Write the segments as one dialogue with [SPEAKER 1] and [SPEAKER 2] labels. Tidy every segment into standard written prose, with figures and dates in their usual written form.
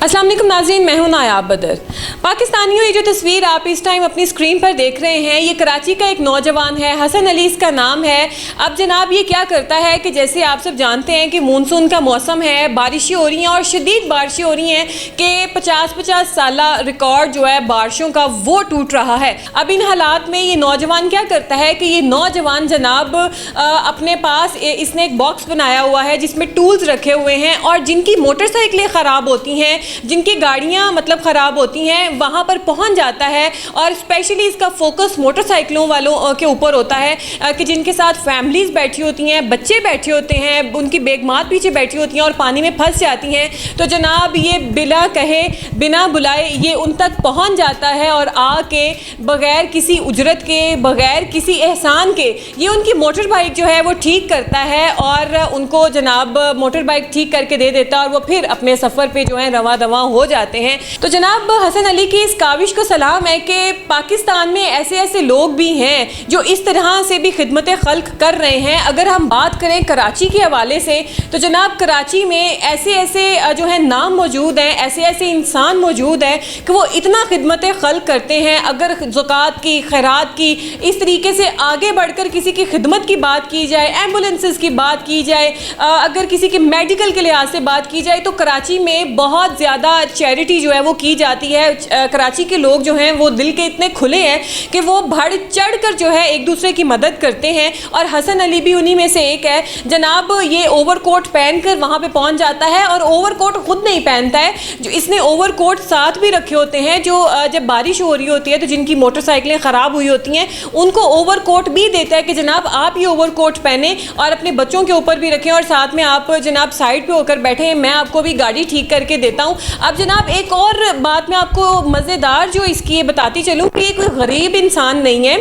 [SPEAKER 1] अस्सलाम वालेकुम नाज़रीन, मैं हूं नायाब बदर। पाकिस्तानियों, ये जो तस्वीर आप इस टाइम अपनी स्क्रीन पर देख रहे हैं, ये कराची का एक नौजवान है, हसन अली इसका नाम है। अब जनाब ये क्या करता है कि जैसे आप सब जानते हैं कि मानसून का मौसम है, बारिशें हो रही हैं और शदीद बारिशें हो रही हैं कि 50-50 साल रिकॉर्ड जो है बारिशों का वो टूट रहा है। अब इन हालात में ये नौजवान क्या करता है कि ये नौजवान जनाब अपने पास इसने एक बॉक्स बनाया हुआ है जिसमें टूल्स रखे हुए हैं, और जिनकी मोटरसाइकिलें ख़राब होती हैं, जिनकी गाड़ियां मतलब ख़राब होती हैं, वहाँ पर पहुँच जाता है। और स्पेशली इसका फोकस मोटरसाइकिलों वालों के ऊपर होता है कि जिनके साथ फैमिलीज़ बैठी होती हैं, बच्चे बैठे होते हैं, उनकी बेगमात पीछे बैठी होती हैं और पानी में फंस जाती हैं। तो जनाब ये बिना कहे बिना बुलाए ये उन तक पहुँच जाता है और आके बग़ैर किसी उजरत के, बग़ैर किसी एहसान के ये उनकी मोटर बाइक जो है वो ठीक करता है और उनको जनाब मोटर बाइक ठीक करके दे देता है और वो फिर अपने सफ़र पे जो है रवा दवा हो जाते हैं। तो जनाब हसन अली की इस काविश को सलाम है कि पाकिस्तान में ऐसे ऐसे लोग भी हैं जो इस तरह से भी खिदमत खल्क कर रहे हैं। अगर हम बात करें कराची के हवाले से तो जनाब कराची में ऐसे ऐसे जो है नाम मौजूद हैं, ऐसे ऐसे इंसान मौजूद हैं कि वो इतना खिदमत खल्क करते हैं। अगर ज़कात की, खैरात की, इस तरीके से आगे बढ़कर किसी की खिदमत की बात की जाए, एम्बुलेंसेस की बात की जाए, अगर किसी के मेडिकल के लिहाज से बात की जाए तो कराची में बहुत ज़्यादा चैरिटी जो है वो की जाती है। कराची के लोग जो हैं वो दिल के इतने खुले हैं कि वो बढ़ चढ़ कर जो है एक दूसरे की मदद करते हैं, और हसन अली भी उन्हीं में से एक है। जनाब ये ओवरकोट पहन कर वहाँ पे पहुँच जाता है, और ओवरकोट खुद नहीं पहनता है, जो इसने ओवरकोट साथ भी रखे होते हैं। जो जब बारिश हो रही होती है तो जिनकी मोटरसाइकिलें ख़राब हुई होती हैं उनको ओवरकोट भी देता है कि जनाब आप ये ओवरकोट पहने और अपने बच्चों के ऊपर भी रखें, और साथ में आप जनाब साइड पे होकर बैठे हैं, मैं आपको भी गाड़ी ठीक करके देता हूँ। अब जनाब एक और बात मैं आपको मज़ेदार जो इसकी बताती चलूँ कि कोई गरीब इंसान नहीं है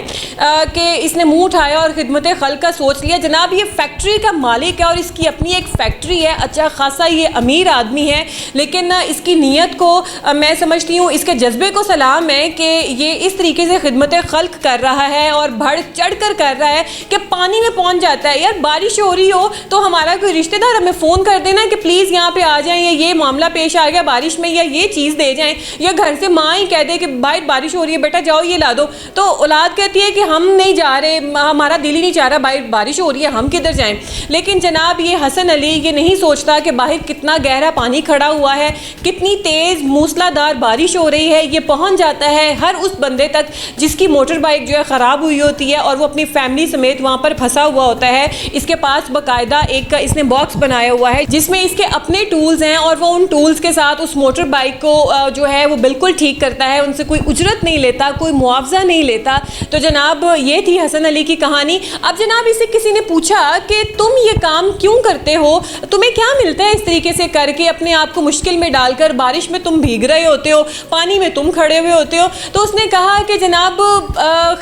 [SPEAKER 1] कि इसने मुंह उठाया और खिदमत खल्क का सोच लिया। जनाब ये फैक्ट्री का मालिक है और इसकी अपनी एक फैक्ट्री है, अच्छा खासा ये अमीर आदमी है, लेकिन इसकी नीयत को मैं समझती हूँ, इसके जज्बे को सलाम है कि ये इस तरीके से खिदमत खल्क कर रहा है और बढ़ चढ़ कर रहा है कि पानी में पहुँच जाता है। यार बारिश हो रही हो तो हमारा कोई रिश्तेदार हमें फ़ोन कर देना कि प्लीज़ यहाँ पे आ जाएं, या ये मामला पेश आ गया बारिश में, या ये चीज़ दे जाएं, या घर से माँ ही कह दे कि भाई बारिश हो रही है बेटा जाओ ये ला दो। तो औलाद कहती है कि हम नहीं जा रहे, हमारा दिल ही नहीं चाह रहा, बारिश हो रही है, हम किधर जाएं। लेकिन जनाब ये हसन अली ये नहीं सोचता कि बाहर कितना गहरा पानी खड़ा हुआ है, कितनी तेज़ मूसलाधार बारिश हो रही है। ये पहुँच जाता है हर उस बंदे तक जिसकी मोटर बाइक जो है ख़राब हुई होती है और वो अपनी फैमिली समेत वहाँ पर फंसा हुआ होता है। इसके पास बाकायदा एक इसने बॉक्स बनाया हुआ है जिसमें इसके अपने टूल्स हैं, और वो उन टूल्स के साथ उस मोटर बाइक को जो है वो बिल्कुल ठीक करता है, उनसे कोई उजरत नहीं लेता, कोई मुआवजा नहीं लेता। तो जनाब ये थी हसन अली की कहानी। अब जनाब इससे किसी ने पूछा कि तुम ये काम क्यों करते हो, तुम्हें क्या मिलता है इस तरीके से करके, अपने आप को मुश्किल में डालकर, बारिश में तुम भीग रहे होते हो, पानी में तुम खड़े हुए होते हो। तो उसने कहा कि जनाब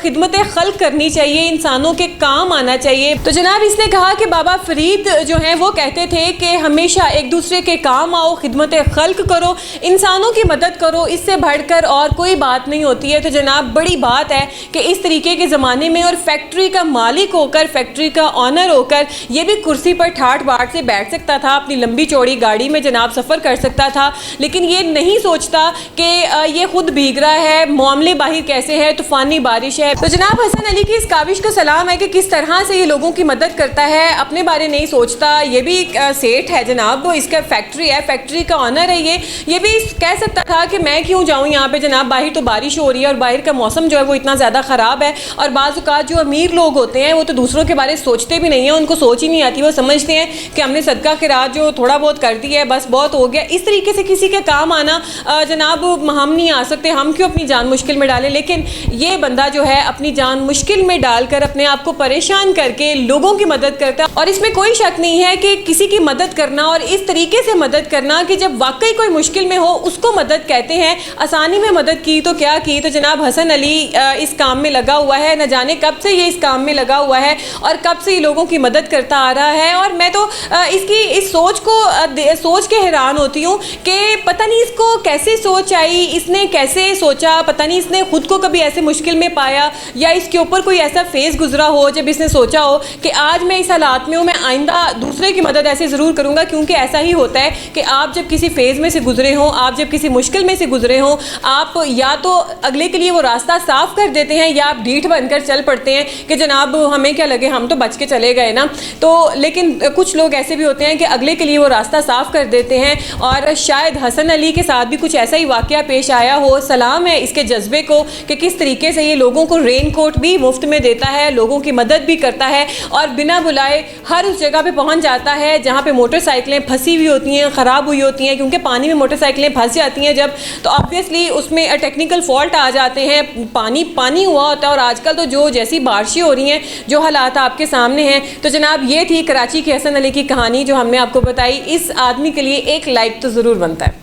[SPEAKER 1] खिदमत खल्क करनी चाहिए, इंसानों के काम आना चाहिए। तो जनाब इसने कहा कि बाबा फरीद जो हैं वो कहते थे कि हमेशा एक दूसरे के काम आओ, खिदमत खल्क करो, इंसानों की मदद करो, इससे बढ़कर और कोई बात नहीं होती है। तो जनाब बड़ी बात है कि इस तरीके के ज़माने में, और फैक्ट्री का मालिक होकर, फैक्ट्री का ऑनर होकर, ये भी कुर्सी पर ठाट बाट से बैठ सकता था, अपनी लंबी चौड़ी गाड़ी में जनाब सफ़र कर सकता था, लेकिन ये नहीं सोचता कि ये खुद भीग रहा है, मामले बाहर कैसे है, तूफ़ानी बारिश है। तो जनाब हसन अली की इस काविश को सलाम है कि किस तरह से ये लोगों की मदद करता है, अपने बारे नहीं सोचता। ये भी सेठ है जनाब, इसका फैक्ट्री है, फैक्ट्री का ऑनर है। ये भी कह सकता था कि मैं क्यों जाऊँ यहाँ पे जनाब, बाहर तो बारिश हो रही है और बाहर का मौसम जो है वो इतना ज़्यादा ख़राब है। और बाज़ औक़ात जो अमीर लोग होते हैं वो तो दूसरों के बारे में सोचते भी नहीं हैं, उनको सोच ही नहीं आती, वो समझते हैं कि हमने सदका खैरात जो थोड़ा बहुत कर दिया है बस बहुत हो गया। इस तरीके से किसी के काम आना जनाब हम नहीं आ सकते, हम क्यों अपनी जान मुश्किल में डालें। लेकिन ये बंदा जो है अपनी जान मुश्किल में डालकर, अपने आप को परेशान करके लोगों की मदद करता है। और इसमें कोई शक नहीं है कि किसी की मदद करना और इस तरीके से मदद करना कि जब वाकई कोई मुश्किल में हो उसको मदद कहते हैं। आसानी में मदद की तो क्या की। तो जनाब हसन अली इस काम में लगा हुआ है, न जाने कब से ये इस काम में लगा हुआ है और कब से ये लोगों की मदद करता आ रहा है। और मैं तो इसकी इस सोच को सोच के हैरान होती हूँ कि पता नहीं इसको कैसे सोच आई, इसने कैसे सोचा, पता नहीं इसने खुद को कभी ऐसे मुश्किल में पाया या इसके ऊपर कोई ऐसा फेज़ गुजरा हो जब इसने जिसने सोचा हो कि आज मैं इस हालात में हूँ, मैं आइंदा दूसरे की मदद ऐसे ज़रूर करूँगा, क्योंकि ऐसा ही होता है कि आप जब किसी फेज़ में से गुजरे हों, आप जब किसी मुश्किल में से गुजरे हों, आप या तो अगले के लिए वो रास्ता साफ़ कर देते हैं या आप ढीठ बनकर चल पड़ते हैं कि जनाब हमें क्या लगे, हम तो बच के चले गए ना। तो लेकिन कुछ लोग ऐसे भी होते हैं कि अगले के लिए वो रास्ता साफ़ कर देते हैं, और शायद हसन अली के साथ भी कुछ ऐसा ही वाक़या पेश आया हो। सलाम है इसके जज्बे को कि किस तरीके से ये लोगों को रेन कोट भी मुफ्त में देता है, लोगों की मदद भी करता है, और बिना बुलाए हर उस जगह पे पहुंच जाता है जहां पे मोटरसाइकिलें फंसी हुई होती हैं, ख़राब हुई होती हैं, क्योंकि पानी में मोटरसाइकिलें फंस जाती हैं जब, तो ऑब्वियसली उसमें टेक्निकल फॉल्ट आ जाते हैं, पानी पानी हुआ होता है। और आजकल तो जो जैसी बारिशें हो रही हैं, जो हालात आपके सामने हैं, तो जनाब ये थी कराची के हसन अली की कहानी जो हमने आपको बताई। इस आदमी के लिए एक लाइक तो ज़रूर बनता है।